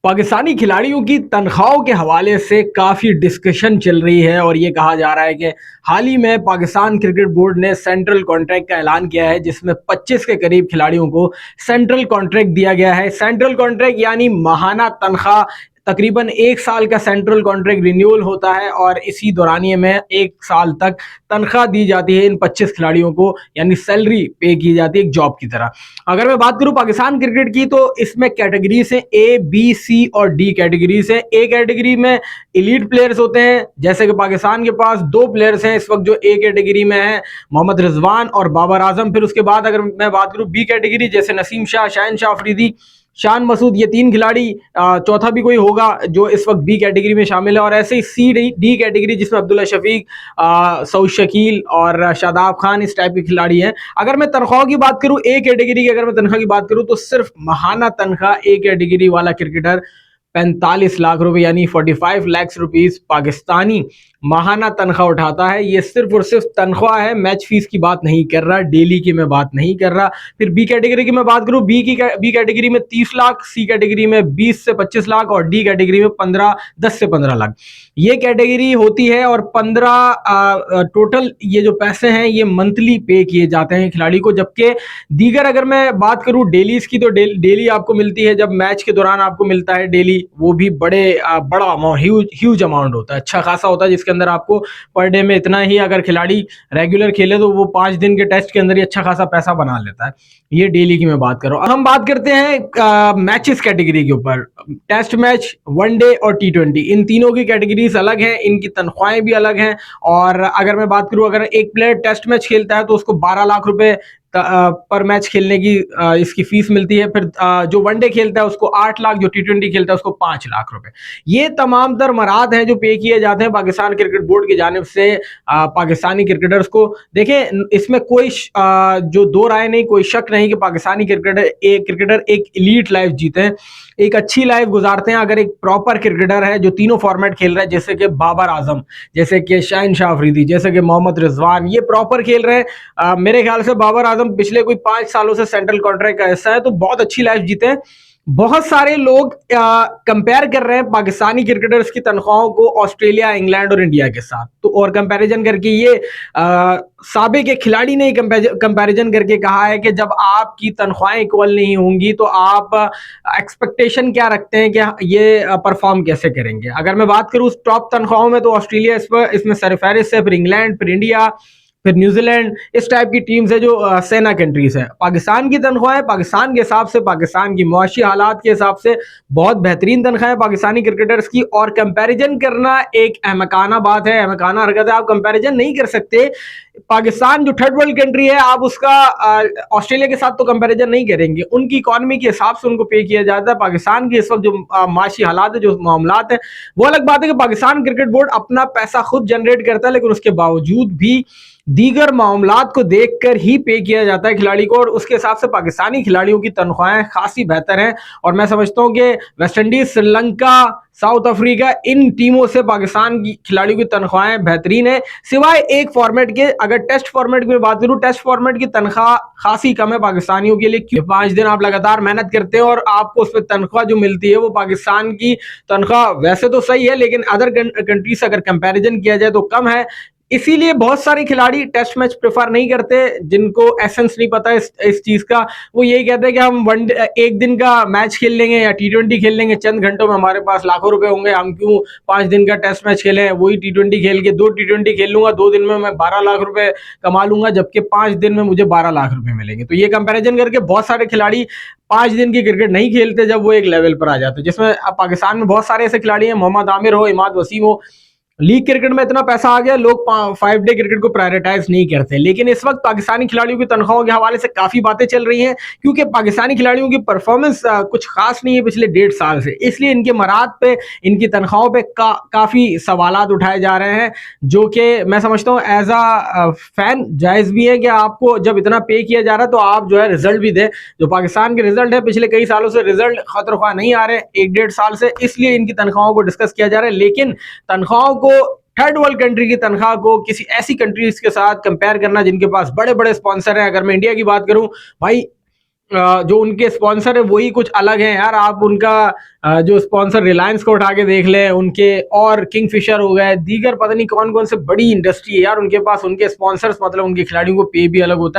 पाकिस्तानी खिलाड़ियों की तनख्वाहों के हवाले से काफ़ी डिस्कशन चल रही है और ये कहा जा रहा है कि हाल ही में पाकिस्तान क्रिकेट बोर्ड ने सेंट्रल कॉन्ट्रैक्ट का ऐलान किया है, जिसमें 25 के करीब खिलाड़ियों को सेंट्रल कॉन्ट्रैक्ट दिया गया है। सेंट्रल कॉन्ट्रैक्ट यानी माहाना तनख्वाह, तकरीबन 1 साल का सेंट्रल कॉन्ट्रैक्ट रिन्यूअल होता है और इसी दौरानिए में 1 साल तक तनख्वाह दी जाती है इन 25 खिलाड़ियों को, यानी सैलरी पे की जाती है एक जॉब की तरह। अगर मैं बात करूं पाकिस्तान क्रिकेट की, तो इसमें कैटेगरीज हैं, ए बी सी और डी कैटेगरीज हैं। ए कैटेगरी में एलीट प्लेयर्स होते हैं, जैसे कि पाकिस्तान के पास 2 प्लेयर्स हैं इस वक्त जो ए कैटेगरी में हैं, मोहम्मद रिजवान और बाबर आजम। फिर उसके बाद अगर मैं बात करूं बी कैटेगरी, जैसे नसीम शाह, शाहिन शाह अफरीदी, शान मसूद, ये 3 खिलाड़ी, चौथा भी कोई होगा जो इस वक्त बी कैटेगरी में शामिल है। और ऐसे ही सी डी कैटेगरी, जिसमें अब्दुल्ला शफीक, सऊद शकील और शादाब खान इस टाइप के खिलाड़ी हैं। अगर मैं तनख्वाह की बात करूं, ए कैटेगरी की अगर मैं तनख्वाह की बात करूं, तो सिर्फ माहाना तनख्वाह ए कैटेगरी वाला क्रिकेटर 45 लाख रुपए यानी 45 लाख रुपीस पाकिस्तानी माहाना तनख्वाह उठाता है। ये सिर्फ और सिर्फ तनख्वाह है, मैच फीस की बात नहीं कर रहा, डेली की मैं बात नहीं कर रहा। फिर बी कैटेगरी की मैं बात करूं, बी कैटेगरी में 30 लाख, सी कैटेगरी में 20 से 25 लाख और डी कैटेगरी में 10 से 15 लाख ये कैटेगरी होती है। और 15 टोटल ये जो पैसे हैं ये मंथली पे किए जाते हैं खिलाड़ी को। जबकि दीगर अगर मैं बात करूं डेलीज की, तो डेली आपको मिलती है, जब मैच के दौरान आपको मिलता है डेली, वो भी बड़ा अमाउंट, ह्यूज अमाउंट होता है, अच्छा खासा होता है, जिसके अंदर आपको पर डे में इतना ही, अगर खिलाड़ी रेगुलर खेले तो वो 5 दिन के टेस्ट के अंदर ही अच्छा खासा पैसा बना लेता है। ये डेली की मैं बात कर रहा हूँ। अब हम बात करते हैं मैचेस कैटेगरी के ऊपर। टेस्ट मैच, वनडे और टी20, इन तीनों की कैटेगरीज अलग हैं, इनकी तनख्वाहें भी अलग हैं। और अगर मैं बात करूं, अगर एक प्लेयर टेस्ट मैच खेलता है तो उसको 12 लाख रुपए पर मैच खेलने की इसकी फीस मिलती है। फिर जो वनडे खेलता है उसको 8 लाख, जो टी20 खेलता है उसको 5 लाख रुपए। ये तमाम तर मराद हैं जो पे किए जाते हैं पाकिस्तान क्रिकेट बोर्ड की जानिब से पाकिस्तानी क्रिकेटर्स को। देखें, इसमें कोई जो दो राय नहीं, कोई शक नहीं कि पाकिस्तानी क्रिकेटर एक एलीट लाइफ जीते हैं, एक अच्छी लाइफ गुजारते हैं। अगर एक प्रॉपर क्रिकेटर है जो तीनों फॉर्मेट खेल रहा है, जैसे कि बाबर आजम, जैसे कि शाहिन शाह अफरीदी, जैसे कि मोहम्मद रिजवान, ये प्रॉपर खेल रहे हैं। मेरे ख्याल से बाबर आजम पिछले कोई 5 सालों से सेंट्रल कॉन्ट्रैक्ट का हिस्सा है, तो बहुत अच्छी लाइफ जीते हैं। बहुत सारे लोग कंपेयर कर रहे हैं पाकिस्तानी क्रिकेटर्स की तनख्वाहों को ऑस्ट्रेलिया, इंग्लैंड और इंडिया के साथ, तो और कंपैरिजन करके ये साबिक के खिलाड़ी ने कंपैरिजन करके कहा है कि जब आपकी तनख्वाहें इक्वल नहीं होंगी तो आप एक्सपेक्टेशन क्या रखते हैं कि ये परफॉर्म कैसे करेंगे। अगर मैं बात करूँ टॉप तनख्वाहों में, तो ऑस्ट्रेलिया इसमें सरफहरिस्त है, फिर इंग्लैंड, फिर इंडिया, फिर न्यूजीलैंड, इस टाइप की टीम्स है जो सेना कंट्रीज है। पाकिस्तान की तनख्वाहें पाकिस्तान के हिसाब से, पाकिस्तान की मुआशी हालात के हिसाब से बहुत बेहतरीन तनख्वाहें पाकिस्तानी क्रिकेटर्स की। और कंपैरिजन करना एक अहमकाना बात है, अहमकाना हरकत है। आप कंपैरिजन नहीं कर सकते। पाकिस्तान जो थर्ड वर्ल्ड कंट्री है, आप उसका ऑस्ट्रेलिया के साथ तो कंपैरिजन नहीं करेंगे। उनकी इकॉनमी के हिसाब से उनको पे किया जाता है। पाकिस्तान के इस वक्त जो माशी हालात है, जो मामलात है, वो अलग बात है कि पाकिस्तान क्रिकेट बोर्ड अपना पैसा खुद जनरेट करता है, लेकिन उसके बावजूद भी दीगर मामलात को देखकर ही पे किया जाता है खिलाड़ी को। और उसके हिसाब से पाकिस्तानी खिलाड़ियों की तनख्वाहें खासी बेहतर हैं। और मैं समझता हूं कि West Indies, Sri Lanka, South Africa, इन टीमों से पाकिस्तान की खिलाड़ियों की तनख्वाहें बेहतरीन है, सिवाय एक फॉर्मेट के। अगर टेस्ट फॉर्मेट की बात करूं, टेस्ट फॉर्मेट की तनख्वाह खासी कम है पाकिस्तानियों के लिए, क्योंकि 5 दिन आप लगातार मेहनत करते हैं और आपको उस पर तनख्वाह जो मिलती है वो पाकिस्तान की तनख्वाह वैसे तो सही है, लेकिन अदर कंट्री से अगर कंपेरिजन किया जाए तो कम है। इसीलिए बहुत सारे खिलाड़ी टेस्ट मैच प्रेफर नहीं करते, जिनको एसेंस नहीं पता इस चीज का। वो यही कहते हैं कि हम एक दिन का मैच खेल लेंगे या टी20 खेल लेंगे, चंद घंटों में हमारे पास लाखों रुपए होंगे, हम क्यों 5 दिन का टेस्ट मैच खेलें। वही टी20 खेल के 2 टी20 खेल लूंगा, 2 दिन में मैं 12 लाख रुपए कमा लूंगा, जबकि 5 दिन में मुझे 12 लाख रुपए मिलेंगे। तो ये कंपेरिजन करके बहुत सारे खिलाड़ी 5 दिन की क्रिकेट नहीं खेलते जब वो एक लेवल पर आ जाते हैं, जिसमें पाकिस्तान में बहुत सारे ऐसे खिलाड़ी हैं, मोहम्मद आमिर हो, इमाद वसीम हो। लीग क्रिकेट में इतना पैसा आ गया, लोग 5 डे क्रिकेट को प्रायोरिटाइज नहीं करते। लेकिन इस वक्त पाकिस्तानी खिलाड़ियों की तनख्वाहों के हवाले से काफी बातें चल रही हैं, क्योंकि पाकिस्तानी खिलाड़ियों की परफॉर्मेंस कुछ खास नहीं है पिछले 1.5 साल से, इसलिए इनके मराद पे, इनकी तनख्वाहों पे काफी सवालात उठाए जा रहे हैं, जो कि मैं समझता हूँ एज अ फैन जायज भी है कि आपको जब इतना पे किया जा रहा है तो आप जो है रिजल्ट भी दें। जो पाकिस्तान के रिजल्ट है, पिछले कई सालों से रिजल्ट खतरख्वाह नहीं आ रहे, 1-1.5 साल से, इसलिए इनकी तनख्वाहों को डिस्कस किया जा रहा है। लेकिन तनख्वाहों को, थर्ड वर्ल्ड कंट्री की तनख्वाह को किसी ऐसी कंट्रीज के साथ कंपेयर करना जिनके पास बड़े बड़े स्पॉन्सर हैं, अगर मैं इंडिया की बात करूं, भाई जो उनके स्पॉन्सर है वही कुछ अलग हैं यार। आप उनका जो स्पॉन्सर रिलायंस को उठा के देख लें, उनके और किंगफिशर हो गए, दीगर पता नहीं कौन कौन से बड़ी इंडस्ट्री है यार उनके पास, उनके स्पॉन्सर्स मतलब उनके खिलाड़ियों को पे भी अलग होता है।